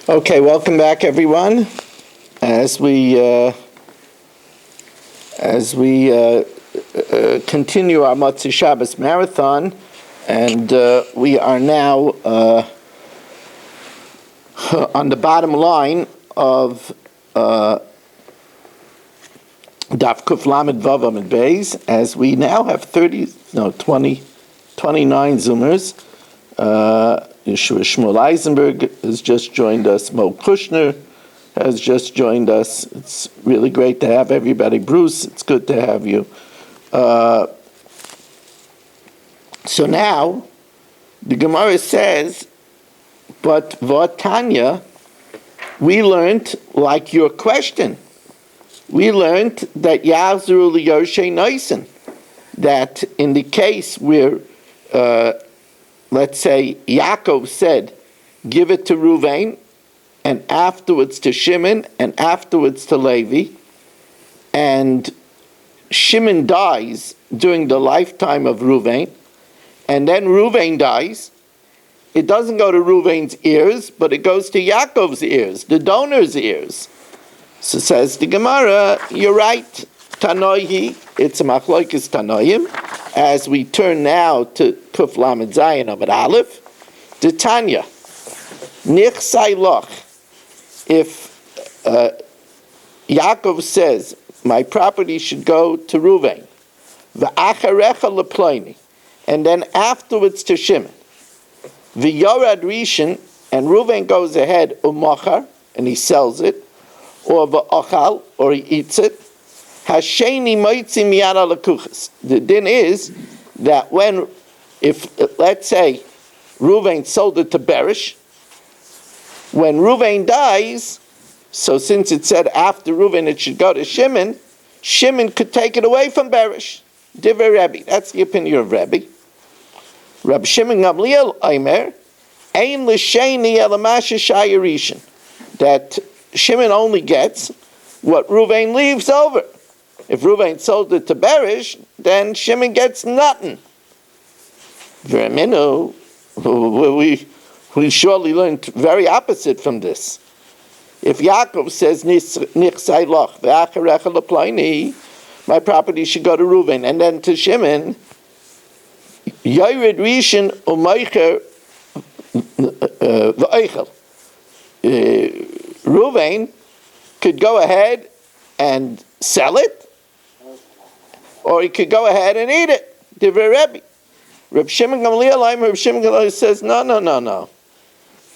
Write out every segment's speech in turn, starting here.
Okay, welcome back, everyone. As we continue our Motzei Shabbos marathon, and we are now on the bottom line of Daf Kuf Lamed Vav Amud Beis, as we now have 29 Zoomers. Yeshua Shmuel Eisenberg has just joined us. Mo Kushner has just joined us. It's really great to have everybody. Bruce, it's good to have you. So now, the Gemara says, but Vatanya, we learned, like your question, we learned that Yazru Liyoshei Noisen, that in the case where let's say Yaakov said, give it to Ruvain, and afterwards to Shimon, and afterwards to Levi, and Shimon dies during the lifetime of Ruvain, and then Ruvain dies. It doesn't go to Ruvain's ears, but it goes to Yaakov's ears, the donor's ears. So says the Gemara, you're right, Tanoihi, it's a Machloikis Tanoim. As we turn now to Kuf Lamed Zayin Amud Aleph, the Tanya, Nichsai Loch, if Yaakov says, my property should go to Ruvain, V'acharecha Leploini, and then afterwards to Shimon, V'yorad Rishon, and Ruvain goes ahead, Umachar, and he sells it, or V'achal, or he eats it, Hasheni moitzi miyad alakuchas. The din is that if let's say Ruvain sold it to Berish, when Ruvain dies, so since it said after Ruvain it should go to Shimon, Shimon could take it away from Berish. Divrei Rebbe. That's the opinion of Rebbe. Reb Shimon Gamliel Aimer, ein l'sheni elamasha shayarishin. That Shimon only gets what Ruvain leaves over. If Ruvain sold it to Berish, then Shimon gets nothing. Verminu, we surely learned very opposite from this. If Yaakov says, Nichsai loch, v'acharecha leploini, my property should go to Ruvain, and then to Shimon, Yored Rishon u'meicher v'eichel. Ruvain could go ahead and sell it, or he could go ahead and eat it. Divrei Rebbe. Reb Shimon Gamliel says, no.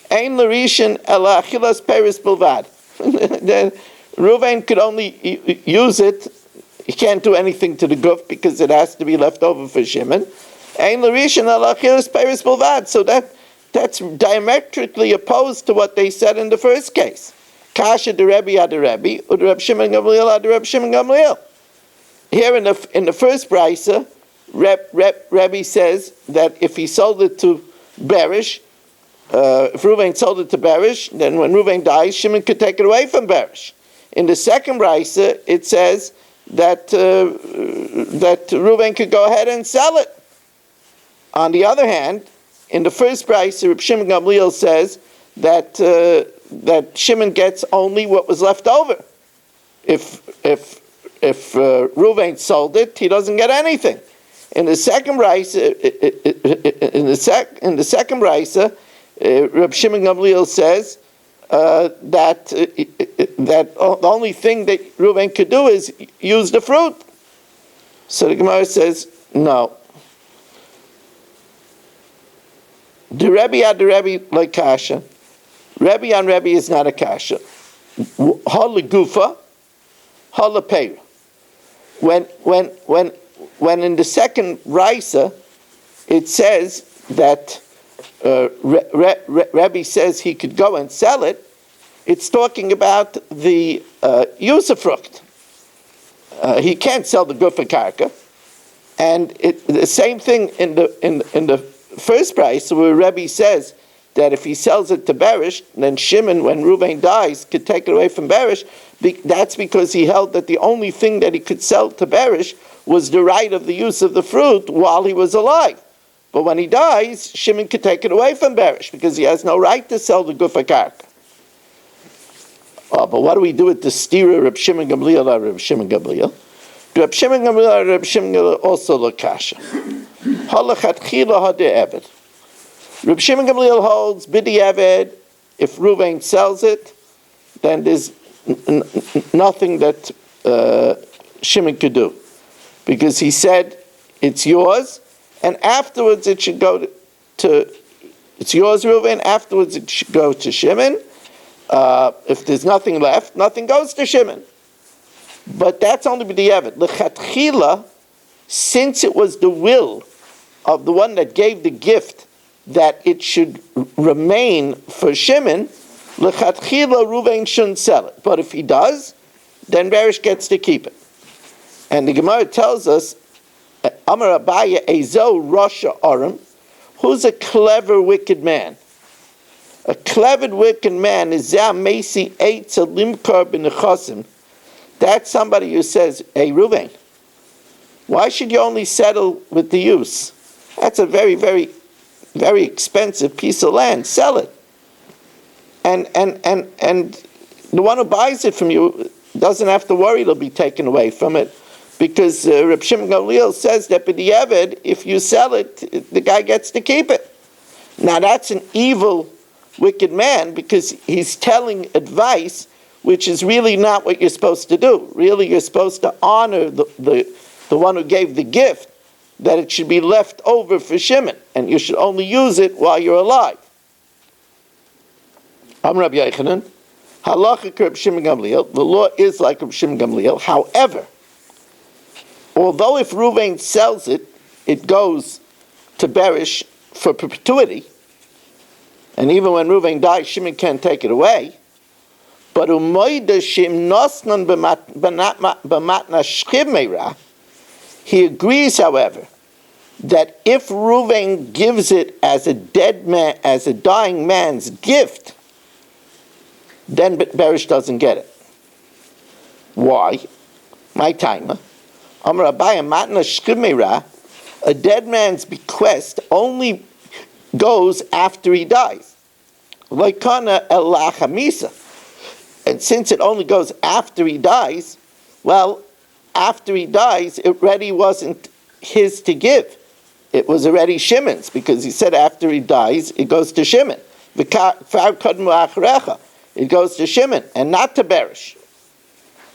Ein l'rishon ela achilas peris bilvad. Then Ruvain could only use it. He can't do anything to the guf because it has to be left over for Shimon. Ein l'rishon ela achilas peris bilvad. So that's diametrically opposed to what they said in the first case. Kasha de Rebbe ad Rebbe, or Reb Shimon Gamliel ad Reb Shimon Gamliel. Here in the first brisa, Rebbe says that if he sold it to Berish, if Ruvain sold it to Berish, then when Ruvain dies, Shimon could take it away from Berish. In the second brisa, it says that that Ruvain could go ahead and sell it. On the other hand, in the first brisa, Reb Shimon Gamliel says that that Shimon gets only what was left over. If Ruvain sold it, he doesn't get anything. In the second brisa, Reb Shimon Gamliel says that the only thing that Ruvain could do is use the fruit. So the Gemara says no. The Rebbe ad the Rebbe like kasha. Rebbe on Rebbe is not a kasha. Hal gufa, hal peira. When in the second Raisa, it says that Rebbe says he could go and sell it, it's talking about the usufruct. He can't sell the gufa karka, and the same thing in the first price where Rebbe says that if he sells it to Berish, then Shimon, when Ruvain dies, could take it away from Berish. That's because he held that the only thing that he could sell to Berish was the right of the use of the fruit while he was alive. But when he dies, Shimon could take it away from Berish because he has no right to sell the gufa karka. But what do we do with the stira Reb Shimon Gamliel or Reb Shimon Gamliel? Do Reb Shimon Gamliel or Reb Shimon Gamliel also look kasha? Halachatchila hade'eved. Reb Shimon Gamliel holds bidi eved. If Ruvain sells it, then there's nothing that Shimon could do, because he said it's yours, and afterwards it should go to it's yours, Ruvain. Afterwards it should go to Shimon. If there's nothing left, nothing goes to Shimon. But that's only b'di evet. L'chatchila, since it was the will of the one that gave the gift that it should remain for Shimon, l'chatchila Ruvain shouldn't sell it. But if he does, then Berish gets to keep it. And the Gemara tells us, Amar Abaya Ezo Rasha Aram, who's a clever wicked man? A clever wicked man is Zeh Mesi Eitza Limkar B'Nechasim. That's somebody who says, hey Ruvain, why should you only settle with the use? That's a very, very, very expensive piece of land. Sell it. And the one who buys it from you doesn't have to worry it'll be taken away from it, because Reb Shimon Gamliel says that b'diavad, if you sell it, the guy gets to keep it. Now that's an evil, wicked man, because he's telling advice which is really not what you're supposed to do. Really, you're supposed to honor the one who gave the gift, that it should be left over for Shimon, and you should only use it while you're alive. I'm Rabbi Yochanan. Halacha Reb Shimon Gamliel. The law is like Reb Shimon Gamliel. However, although if Ruvain sells it, it goes to Berish for perpetuity, and even when Ruvain dies, Shimon can't take it away. But he agrees, however, that if Ruvain gives it as a dead man, as a dying man's gift, then Berish doesn't get it. Why? My timer. A dead man's bequest only goes after he dies. And since it only goes after he dies, well, after he dies, it already wasn't his to give. It was already Shimon's, because he said after he dies, it goes to Shimon. It goes to Shimon, and not to Berish.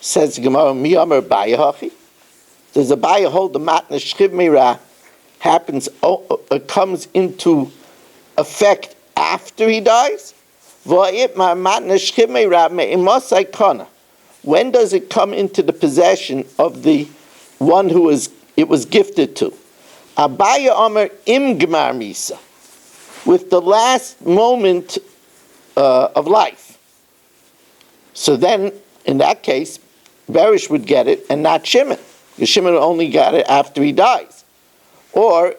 Says the Gemara, Mi Amar Baya Hachi? Does the Baya hold the matna shchiv meira comes into effect after he dies? When does it come into the possession of the one who it was gifted to? Abaya Amar Im Gmar Misa, with the last moment of life. So then, in that case, Berish would get it and not Shimon. Because Shimon only got it after he dies. Or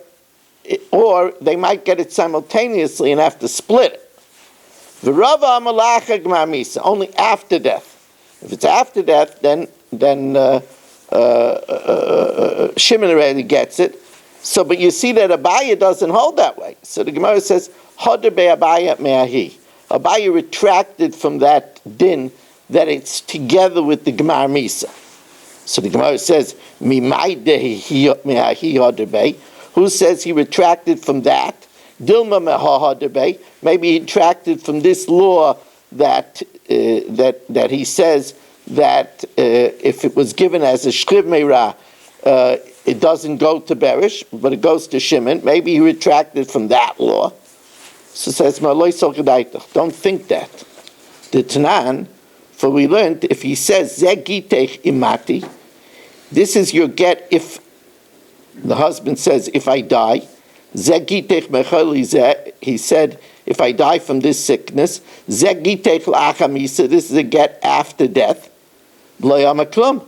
they might get it simultaneously and have to split it. V'rava amalacha gmar misa, only after death. If it's after death, then Shimon already gets it. So, but you see that Abaya doesn't hold that way. So the Gemara says, Hoder be Abaya me'ahi. Abaya retracted from that din that it's together with the Gmar Misa. So the Gemara says, who says he retracted from that? Dilma meha, maybe he retracted from this law that he says that if it was given as a shchiv meira, it doesn't go to Berish, but it goes to Shimon. Maybe he retracted from that law. So it says, don't think that. The Tanan, for we learned, if he says, Zegitech imati, this is your get if the husband says, if I die, Zegitech mechali zeh, he said, if I die from this sickness, Zegitech la'achamisa, this is a get after death, lo yamaklum.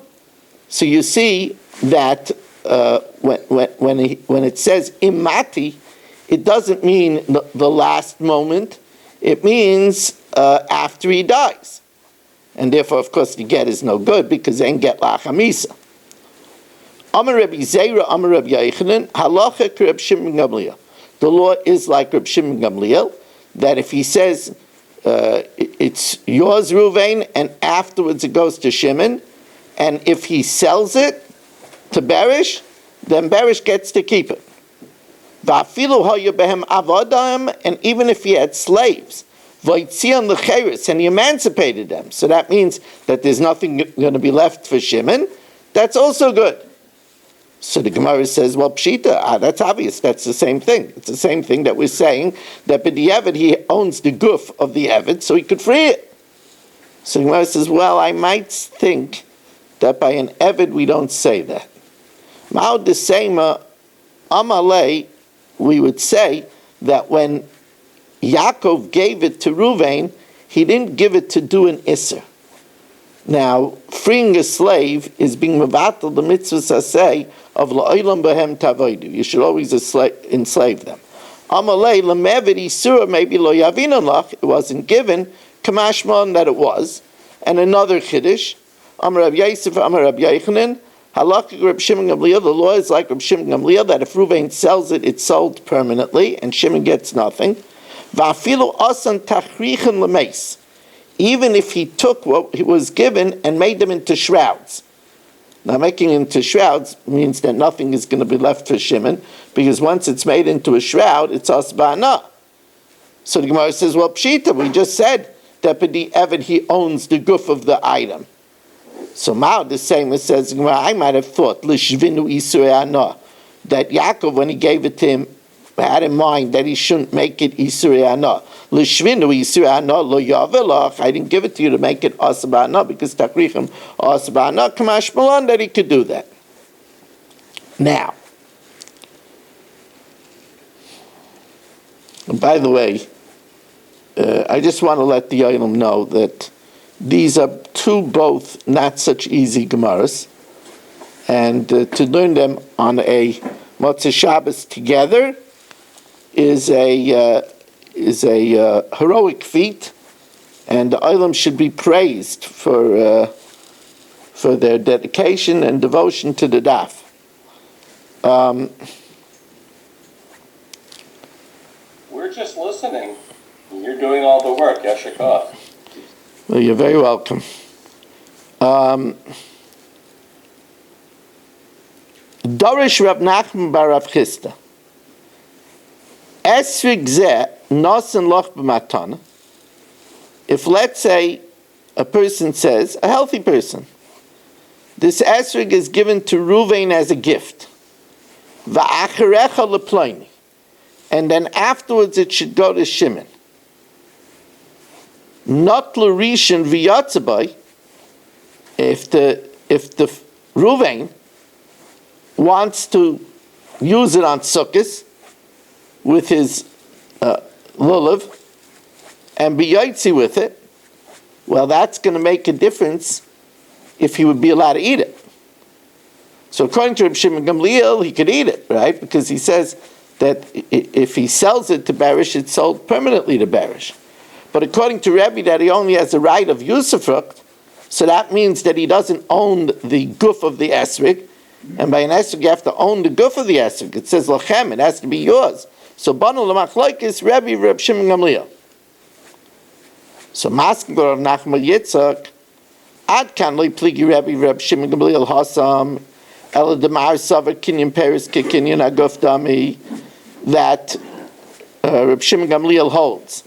So you see that when it says imati, it doesn't mean the last moment, it means after he dies. And therefore, of course, the get is no good, because then get la'achamisa. Amar Rabbi Zeira, Amar Rabbi Yochanan, halacha Reb Shimon Gamliel. The law is like Reb Shimon Gamliel, that if he says it's yours, Ruvain, and afterwards it goes to Shimon. And if he sells it to Berish, then Berish gets to keep it. And even if he had slaves, and he emancipated them, so that means that there's nothing going to be left for Shimon, that's also good. So the Gemara says, well, Pshita, that's obvious, that's the same thing. It's the same thing that we're saying, that by the Eved, he owns the guf of the Eved, so he could free it. So the Gemara says, well, I might think that by an Eved we don't say that. Ma'od Desema Amalei, we would say that when Yaakov gave it to Ruvain, he didn't give it to do an Isser. Now, freeing a slave is being mevatel the mitzvah saseh of la'olam behem tavodu. You should always enslave them. Amalei lemevid isura, maybe lo yavinan lach, it wasn't given, kamashman that it was. And another chiddush, Amar Rab Yosef, Amar Rab Yochanan, halakha Reb Shimon Gamliel, the law is like Reb Shimon Gamliel, that if Ruvain sells it, it's sold permanently, and Shimon gets nothing. Va'afilu asan tachrichan lemeis. Even if he took what he was given and made them into shrouds. Now, making into shrouds means that nothing is going to be left for Shimon, because once it's made into a shroud, it's asbana. So the Gemara says, well, Pshita, we just said that the Eved, he owns the guf of the item. So Mao, the same as says, I might have thought, Lishvinu Isurei Ana, that Yaakov, when he gave it to him, had in mind that he shouldn't make it Isurei Ana. L'shvinu Isurei Ana lo yavelach. I didn't give it to you to make it Asaba Ana, because Takrichim Asaba Ana Kamash Malan, that he could do that. Now, by the way, I just want to let the Yolim know that these are two both not such easy Gemaras, and to learn them on a Motzei Shabbos together is a heroic feat, and the Olam should be praised for their dedication and devotion to the Daf. We're just listening. You're doing all the work, Yeshikah. Well, you're very welcome. Dorish Rab Nachman bar Rav Chisda. Esrig zeh nosen loch b'matana. If, let's say, a person says, a healthy person, this esrig is given to Ruvain as a gift, va'acharecha leploini, and then afterwards it should go to Shimon. Not l'rishin v'yatzabai, if the Ruvain wants to use it on Sukkos with his lulav and be yaitzi with it, well, that's going to make a difference if he would be allowed to eat it. So according to Reb Shimon Gamliel, he could eat it, right? Because he says that if he sells it to Berish, it's sold permanently to Berish. But according to Rebbe, that he only has the right of usufruct, so that means that he doesn't own the guf of the esrig, and by an esrig you have to own the guf of the esrig. It says lachem, it has to be yours. So banu l'machloikis Rebbe Reb Shimon Gamliel. So Maskor of Nachman Yitzchak, ad kan li pligi Rebbe Reb Shimon Gamliel hasam ela demar savar kinyan peris kikinyan aguf dami, that Reb Shimon Gamliel holds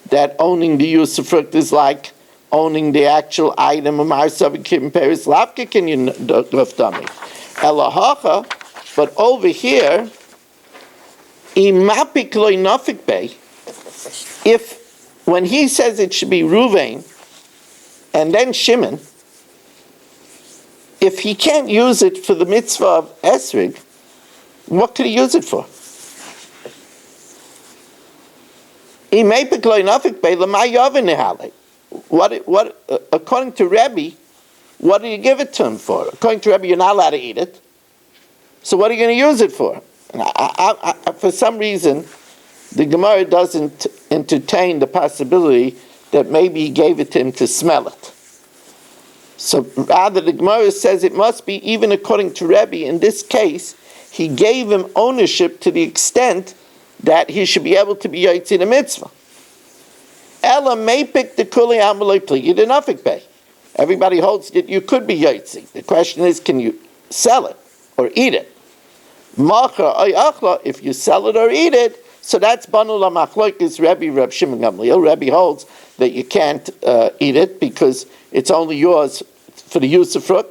that owning the usufruct is like owning the actual item of Mar Savar Kinyan Peris Lavka Kinyan aguf dami. Elahacha, but over here, imapik loy nafik bey, if when he says it should be Ruvain and then Shimon, if he can't use it for the mitzvah of esrig, what could he use it for? What? According to Rebbe, what do you give it to him for? According to Rebbe, you're not allowed to eat it. So what are you going to use it for? And for some reason, the Gemara doesn't entertain the possibility that maybe he gave it to him to smell it. So rather, the Gemara says it must be, even according to Rebbe, in this case, he gave him ownership to the extent that he should be able to be yaitzi the mitzvah. Ella may pick the kuli amaloi pligi the nafik bay. Everybody holds that you could be yotzi. The question is, can you sell it or eat it? Macha ay achla, if you sell it or eat it, so that's banu la machloikis Rebbe Reb Shimon Gamliel. Rebbe holds that you can't eat it because it's only yours for the use of fruit,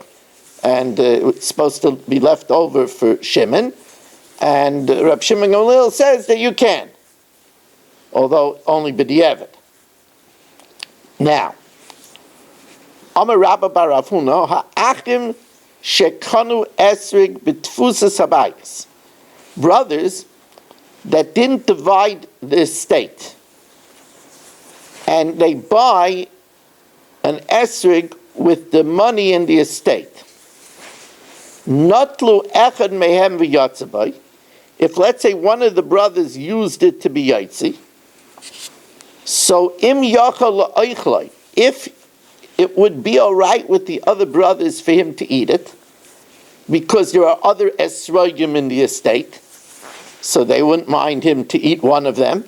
and it's supposed to be left over for Shimon. And Reb Shimon Gamliel says that you can, although only b'di'evet. Now, Amar Rabba bar Rav Huna ha'achim shekanu esrig b'tfusas habayis. Brothers that didn't divide the estate, and they buy an esrig with the money in the estate. Notlu echad mehem v'yatzavai. If, let's say, one of the brothers used it to be yotzi, so im yachal la'oichlai, if it would be all right with the other brothers for him to eat it, because there are other esrogim in the estate, so they wouldn't mind him to eat one of them.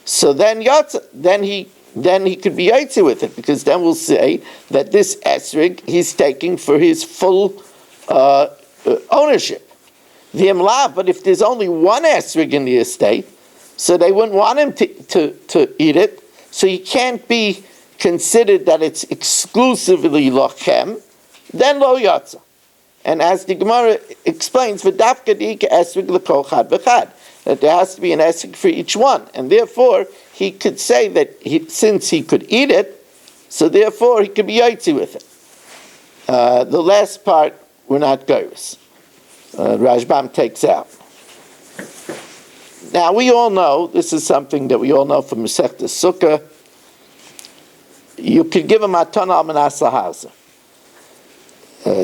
So then he could be yotzi with it, because then we'll say that this esrig he's taking for his full ownership. The imlav, but if there's only one esrig in the estate, so they wouldn't want him to eat it, so he can't be considered that it's exclusively lochem, then lo yatza. And as the Gemara explains, v'dafka di'ika esrig l'kol chad v'chad, that there has to be an esrig for each one, and therefore he could say that since he could eat it, so therefore he could be yotzi with it. The last part we're not goyos. Rajbam takes out. Now we all know, this is something that we all know from Masechta Sukkah, you could give a matana al manas lahaza.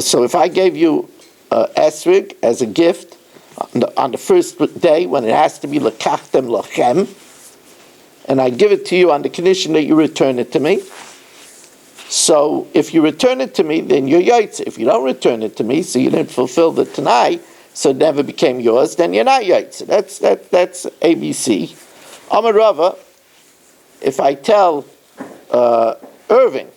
So if I gave you esrig as a gift on the first day when it has to be lekachtem lachem, and I give it to you on the condition that you return it to me, so if you return it to me, then you're yotze. If you don't return it to me, so you didn't fulfill the Tanai, so it never became yours, then you're not yotze. That's ABC. Amar Rava, if I tell Irving,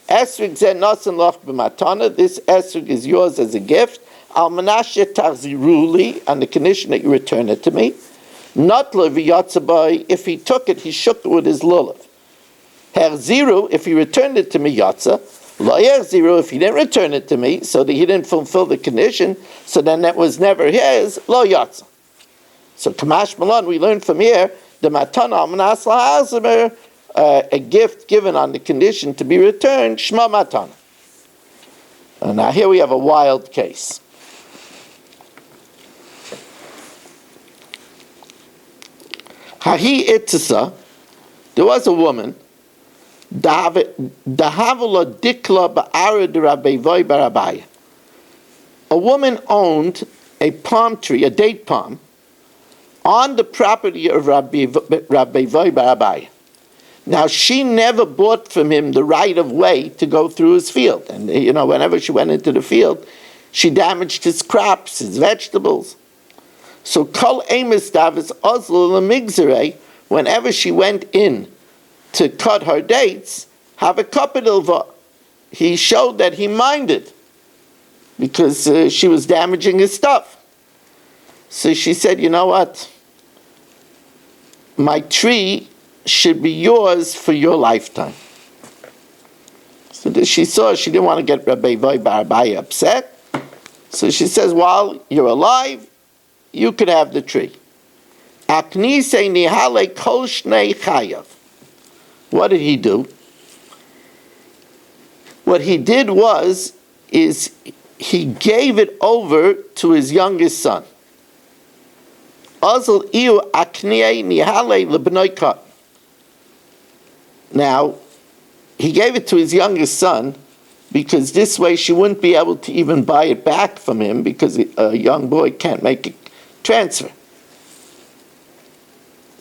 esrig zeh nasan loch b'matana, this esrig is yours as a gift, al manashe tarziruli, on the condition that you return it to me, not lo v'yatzabai, if he took it, he shook it with his lulav. Herziru, if he returned it to me, yatza. Lo herziru, if he didn't return it to me, so that he didn't fulfill the condition, so then that was never his, lo yatza. So Kamash Malon, we learn from here, the matana amanas lahazamer, a gift given on the condition to be returned, shma matana. Now here we have a wild case. Hahi itzasa, there was a woman, a woman owned a palm tree, a date palm, on the property of Rabbi Voi bar Abaya. Now she never bought from him the right of way to go through his field, and whenever she went into the field, she damaged his crops, his vegetables. So kol emes davis ozlo lemigzerei, whenever she went in to cut her dates, have a kapidelva. He showed that he minded because she was damaging his stuff. So she said, you know what? My tree should be yours for your lifetime. So she saw she didn't want to get Rabbi Voi bar Abaya upset. So she says, while you're alive, you could have the tree. Aknise nihale kol shnei chayav. What did he do? What he did is he gave it over to his youngest son. Now, he gave it to his youngest son because this way she wouldn't be able to even buy it back from him because a young boy can't make a transfer.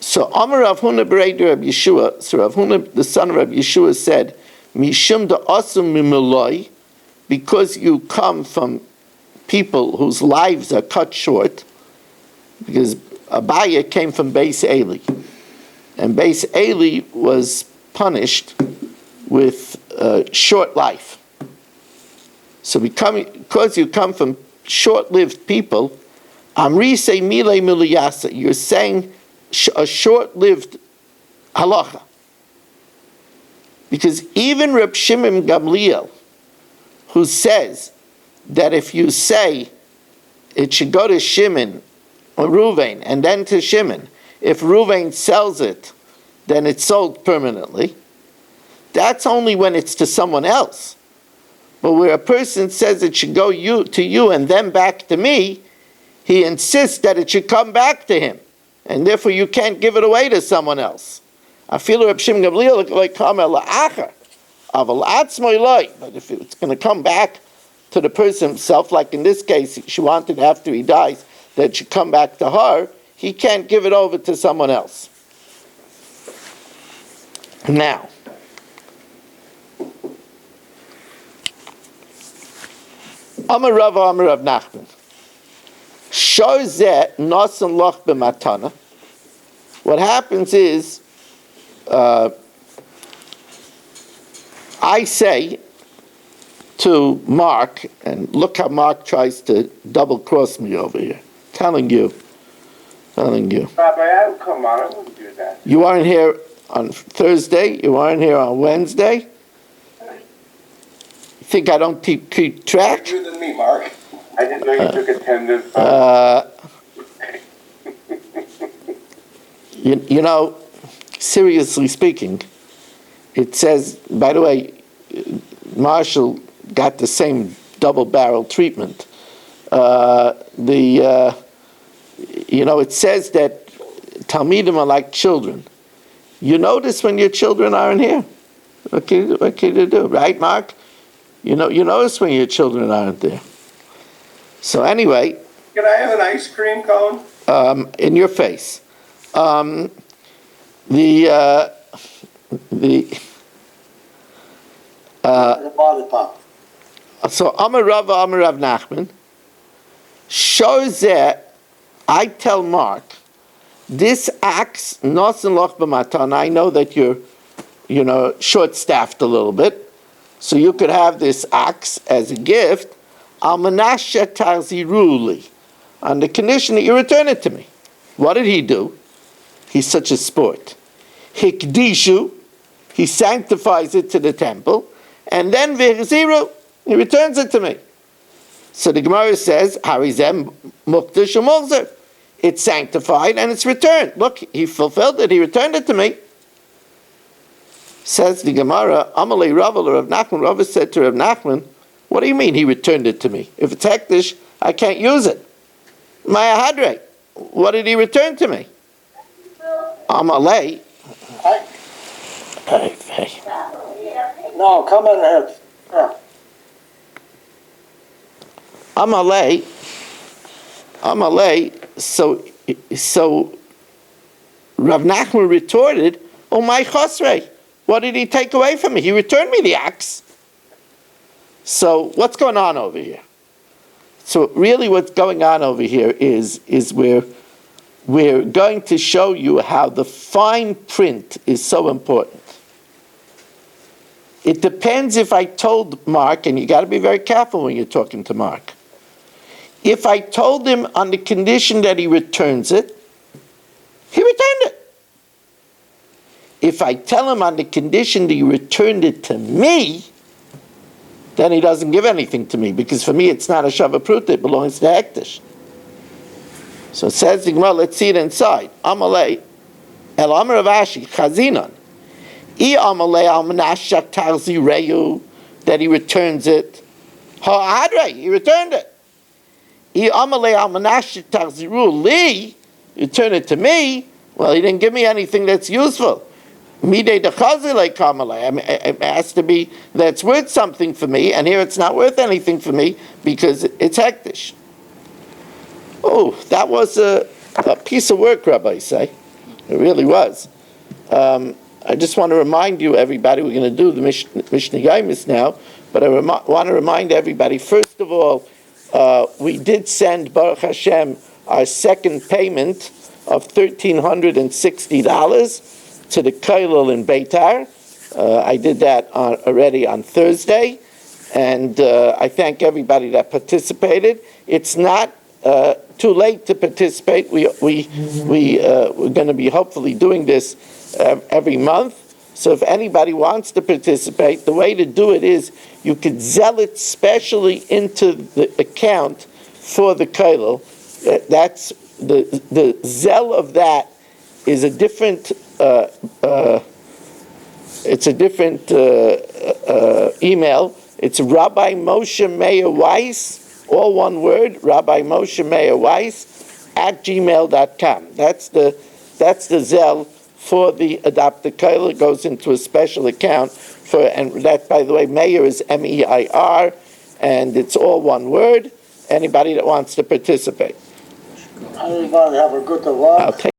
So Amar Rav Huna b'rei Rav Yeshua, so Rav Huna, the son of Rav Yeshua, said, Mishum da'asum mimoloi, because you come from people whose lives are cut short, because Abaya came from Beis Eli, and Beis Eli was punished with short life. So because you come from short-lived people, Amrise Mile Miluyasa, you're saying a short-lived halacha. Because even Reb Shimon Gamliel, who says that if you say it should go to Shimon or Ruvain and then to Shimon, if Ruvain sells it, then it's sold permanently. That's only when it's to someone else. But where a person says it should go to you and then back to me, he insists that it should come back to him. And therefore you can't give it away to someone else. I feel Reb Shimon Gamliel like kamel la'achar, aval atzmoi loy. But if it's going to come back to the person himself, like in this case, she wanted after he dies that it should come back to her, he can't give it over to someone else. Now, Amar Rava Amar Rav Nachman. Shozeh nasan loch b'matana. What happens is, I say to Mark, and look how Mark tries to double cross me over here. Telling you. Rabbi, I would come on. I wouldn't do that. You aren't here on Thursday. You aren't here on Wednesday. You think I don't keep track? You're than me, Mark. I didn't know you took attendance. You know, seriously speaking, it says, by the way, Marshall got the same double-barrel treatment. It says that Talmidim are like children. You notice when your children aren't here. What can you do, right, Mark? You notice when your children aren't there. So anyway. Can I have an ice cream cone? In your face. So Amar Rava Amar Rav Nachman shows that I tell Mark this axe nosen loch b'matan. I know that you're short-staffed a little bit, so you could have this axe as a gift. Al manashe tarziruli, on the condition that you return it to me. What did he do? He's such a sport. Hikdishu, he sanctifies it to the temple, and then v'chziru, he returns it to me. So the Gemara says, Harizem mukdash u'muchzer. It's sanctified and it's returned. Look, he fulfilled it, he returned it to me. Says the Gemara, Amalei Rava Rav Nachman, Rava said to Rav Nachman, what do you mean he returned it to me? If it's hektish, I can't use it. Maya hadre, what did he return to me? Amalei. No, come in here. Amalei, so Rav Nachman retorted, oh my chosrei, what did he take away from me? He returned me the axe. So what's going on over here? So really what's going on over here is we're going to show you how the fine print is so important. It depends if I told Mark, and you got to be very careful when you're talking to Mark. If I told him on the condition that he returns it, he returned it. If I tell him on the condition that he returned it to me, then he doesn't give anything to me, because for me it's not a Shava Pruta, it belongs to Hektish. So it says, let's see it inside. Amalei, El Amar of Ashi, Chazinon. I Amalei al Menashak Tarzi Reyu, that he returns it. Ha'adre, he returned it. I Amalei al Menashak Tarzi Li, return it to me. Well, he didn't give me anything that's useful. Midei dechazilei kamalei. It has to be that's worth something for me, and here it's not worth anything for me because it's hektish. Oh, that was a piece of work, Rabbi say. It really was. I just want to remind you, everybody, we're going to do the Mishnah Yaimis now, but I want to remind everybody, first of all, we did send, Baruch Hashem, our second payment of $1,360 to the Kollel in Beitar. I did that already on Thursday, and I thank everybody that participated. It's not too late to participate. We're going to be hopefully doing this every month. So if anybody wants to participate, the way to do it is you could zell it specially into the account for the kollel. That's the zell of that is a different. It's a different email. It's Rabbi Moshe Meir Weiss, all one word, Rabbi Moshe Meir Weiss, @gmail.com. That's the Zell for the adopted kollel. It goes into a special account and that, by the way, Meir is MEIR, and it's all one word. Anybody that wants to participate. Everybody have a good luck. I'll take